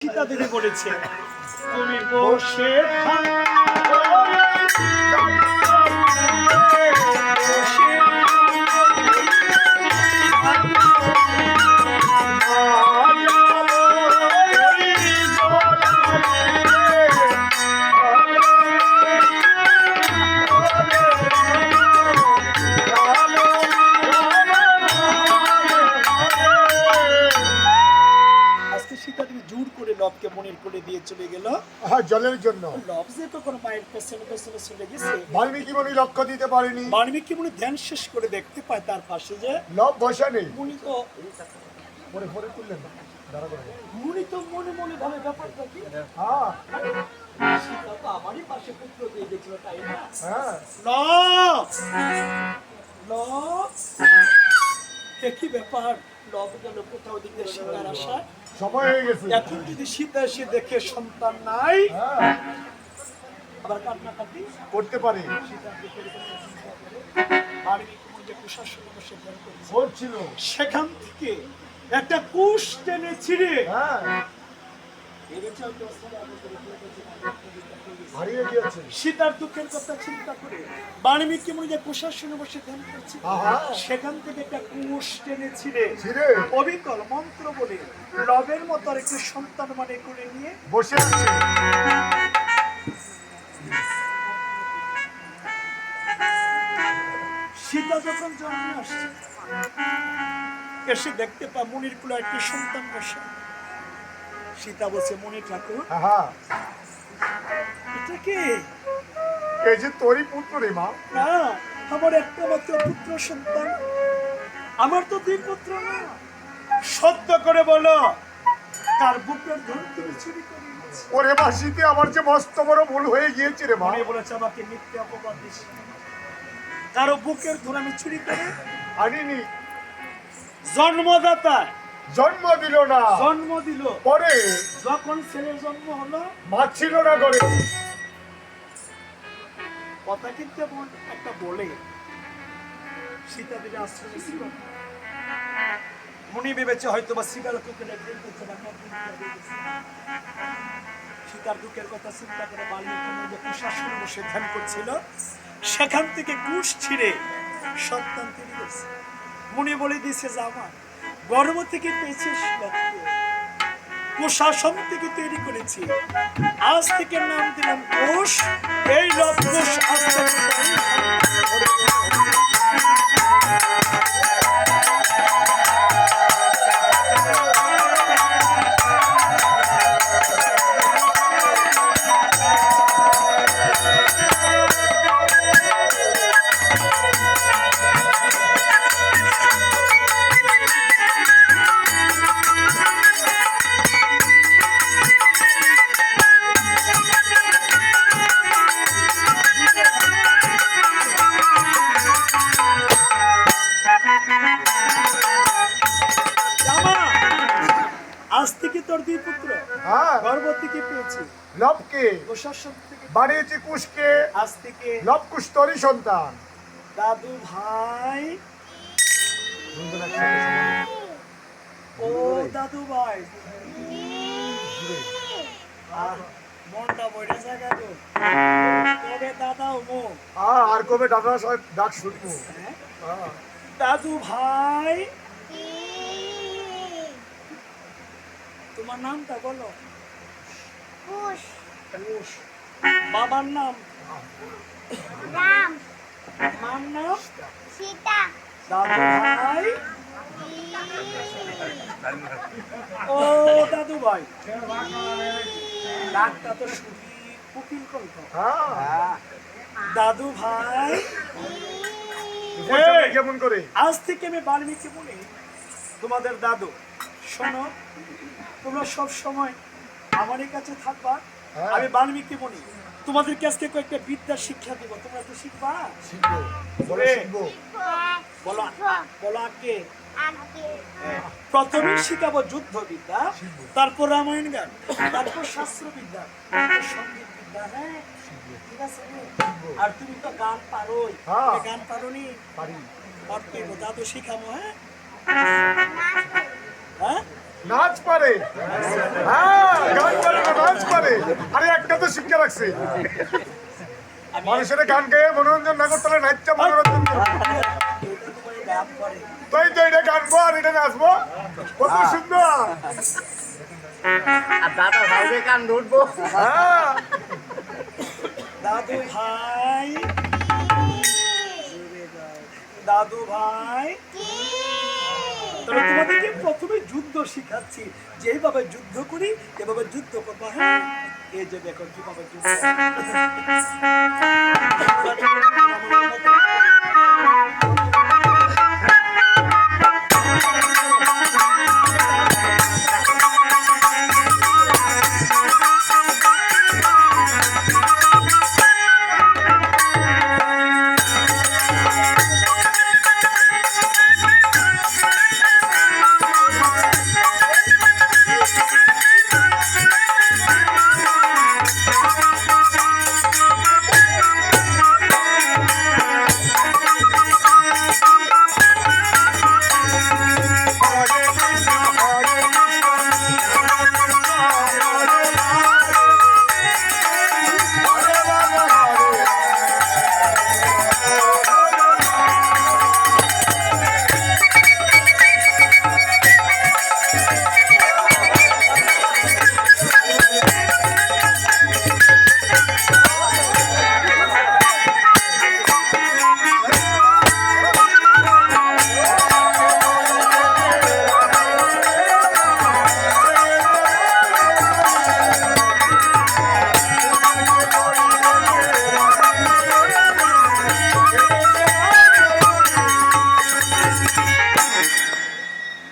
সীতা দেবী বলেছে তুমি বসে লবকে মনির কোলে দিয়ে চলে গেল জলের জন্য। লব যে তখন মায়ের পেছনে পেছনে চলে গেছে। বাল্মীকি মুনি লক্ষ্য দিতে পারেনি। বাল্মীকি মুনি ধ্যান শেষ করে দেখতে পায় তার পাশে যে লব বসা নেই। মুনি তো পরে পরে তুললেন না, দাঁড়া করে মুনি তো মনে মনে ভাবে ব্যাপারটা কি, হ্যাঁ সীতা তো আমারই পাশে পুত্র দিয়ে গেছিল, তাই না? হ্যাঁ লব লব কি ব্যাপার, লব গেল কোথাও দিকে সীতার আশা সময় হয়ে গেছে। এখন যদি সীতা এসে দেখে সন্তান নাই, হ্যাঁ আবার কান্নাকাটি করতে পারে। করছিল সেখান থেকে একটা কুশ টেনে ছিঁড়ে হ্যাঁ হারিয়ে গিয়েছে। সীতার দুঃখের কথা চিন্তা করে বাল্মীকি মুনি যে কুশাসনে বসে ধ্যান করছে, সেখান থেকে একটা কুশ টেনে ছিঁড়ে অবিকল মন্ত্র বলে লবের মতো আর একটি সন্তান মানে করে নিয়ে বসে আছে। সীতা যখন জন্মে আসছে, এসে দেখতে পা মুনির কুলে একটি সন্তান বসে। সীতা বলছে, মুনি ঠাকুর এটা কে? এই যে তোরই পুত্র রে মা। না, আমার একটা মাত্র পুত্র সন্তান, আমার তো দুই পুত্র না। সত্য করে বলো, কার বুকের ধন তুমি চুরি করে এনেছো? ওরে মা, শীতে আমার যে মস্ত বড় ভুল হয়ে গিয়েছে রে মা। মনে বলেছে আমাকে মিথ্যে অপবাদ দিস, কারো বুকের ধন আমি চুরি করে আনিনি। জন্মদাতা জন্ম দিল না, জন্ম দিল। পরে যখন ছেলের জন্ম হলো, মা ছিল না ঘরে। কথা কিন্তু এমন একটা বলে সীতা দেবী আশ্রমে ছিল। মুনি ভেবেছে হয়তো বা শিবালককে রেখে দিচ্ছে না। সীতার দুঃখের কথা চিন্তা করে বাল্মীকি মুনি যে কুশাসনে বসে ধ্যান করছিল, সেখান থেকে কুশ ছিঁড়ে সন্তান তৈরি করছে। মুনি বলে দিয়েছে যে আমার গর্ভ থেকে পেয়েছিস লক্ষ্য, কুশাসন থেকে তৈরি করেছি, আজ থেকে নাম দিলাম কুশ। এই লব কুশ আজ থেকে আজ থেকে তোর দুই পুত্র গর্ভ থেকে পেয়েছি। লবকে কুশাসন থেকে বাড়িয়েছে কুশকে, আজ থেকে লব কুশ তোরই সন্তান। দাদু ভাই, ও দাদু ভাই, মনটা বইটা জায়গা তো কবে দাদা মো আর কবে দাদা সব ডাক শুনবো। দাদু ভাই, তোমার নামটা বলো। বাবার নাম রাম, মার নাম সীতা, দাদু ভাই, ও দাদু ভাই, ডাকটা তো শুধু কুকিল কণ্ঠ। দাদু ভাই, কেমন করে? আজ থেকে আমি বাল্মীকি মুনি তোমাদের দাদু। শোনো, তোমরা সব সময় আমারই কাছে থাকবা। আমি বাল্মীকি মুনি তোমাদের কাছে কয়েকটা বিদ্যা শিক্ষা দিব, তোমরা তো শিখবা। বলো বলো আগে। প্রথমে শিখাবো যুদ্ধ বিদ্যা, তারপর রামায়ণ গান, তারপর শাস্ত্র বিদ্যা, সঙ্গীত বিদ্যা। হ্যাঁ ঠিক আছে। আর তুমি তো গান পারোই, গান পারোনি? পারতে দাদু শিখাবো। হ্যাঁ নাচ পারে। হ্যাঁ আরে একটা তো শিক্ষা রাখছে মানুষের গান গেয়ে মনোরঞ্জন না করতে হলে নাচটা মনোরঞ্জন করবে। তাই তো এটা গানবো আর এটা নাচবো কত সুন্দর। আর দাদা ভাইরে কান উঠবো। হ্যাঁ দাদু ভাই, দাদু ভাই, তাহলে তোমাদেরকে প্রথমে যুদ্ধ শিখাচ্ছি, যেভাবে যুদ্ধ করি এভাবে যুদ্ধ করবো। হ্যাঁ, এই যে দেখো কিভাবে যুদ্ধ।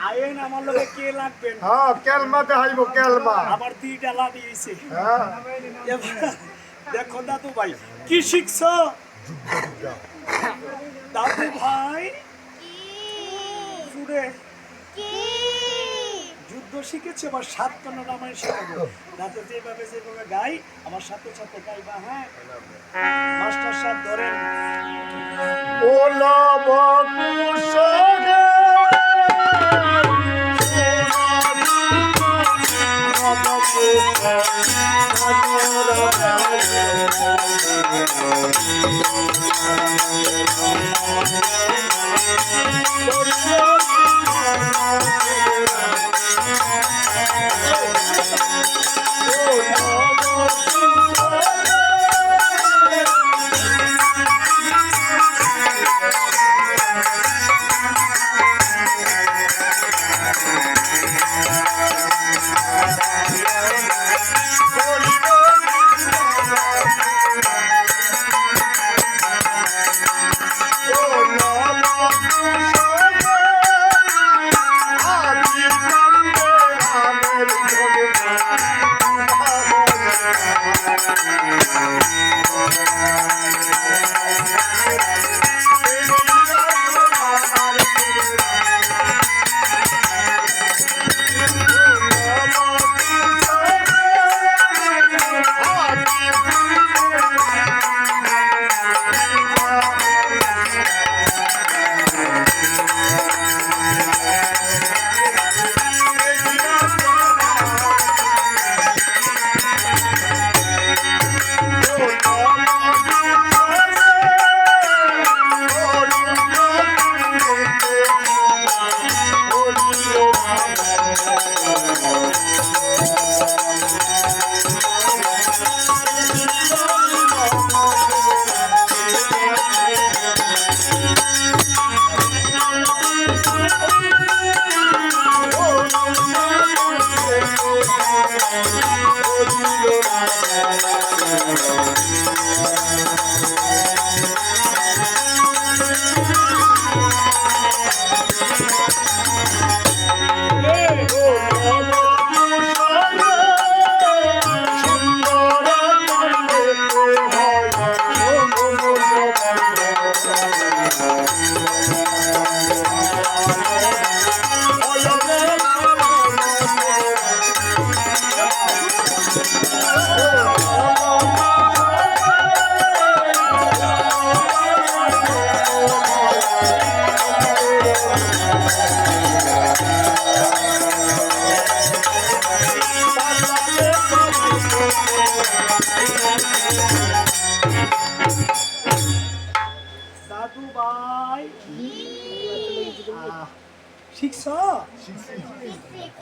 আইন আমার লগে কে লাগবেন? হ্যাঁ কেলমাতে হাইব কেলমা। আমার দুইটা লাগিয়েছে। হ্যাঁ দেখো দাদু ভাই কি শিখছ? দাদু ভাই জুড়ে যুদ্ধ শিখেছে, আবার সাত কান্না রামায়ণ শেখাবো। দাদু যেভাবে যেভাবে গাই আমার সাথে সাথে গাইবা। হ্যাঁ মাস্টার সাহেব ধরেন। ওলা বাকুশগে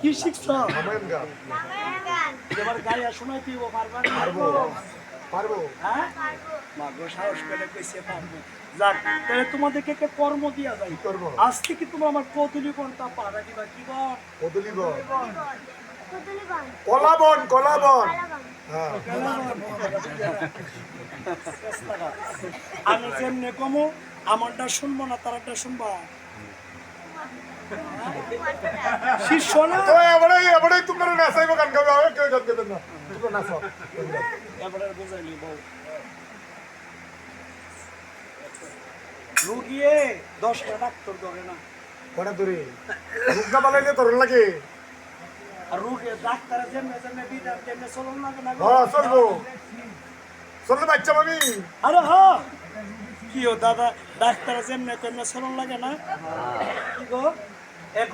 কি শিখছ রামায়ণ গান রামায়ণ গান এবার গাইয়া শোনাই দিব পারবা না? পারবো পারবো হ্যাঁ পারবো মাগো সাহস পেলে কইছে পারবো যাক তাহলে তোমাদেরকে একটা কর্ম দিয়া যাই কি করবো? আজ থেকে তোমরা আমার কদলি বনটা পাড়া দিবা কি বল কদলীবন কুতুলি গান কলাবন কলাবন কালা গান হ্যাঁ আমি যেমনে কমো আমারটা শুনবো না তারটা শুনবা শিষ্য না তো এবারে তোমরা নাচাইবো গান গাবে আর কেউ গান গাবে না তোমরা নাচো এবারে বুঝাইলি বউ রুগিয়ে 10টা ডাক্তার ধরে না কোনা দূরে রুগা বানাইলে তোর লাগে আর রুগে ডাক্তার যেমনে যেমনে বিধান তেমনে চলন লাগে না গো। হ্যাঁ চলবো চললে বাচ্চা মামি আরে হ্যাঁ কি ও দাদা ডাক্তার যেমনে তেমনে চলন লাগে না কি গো এক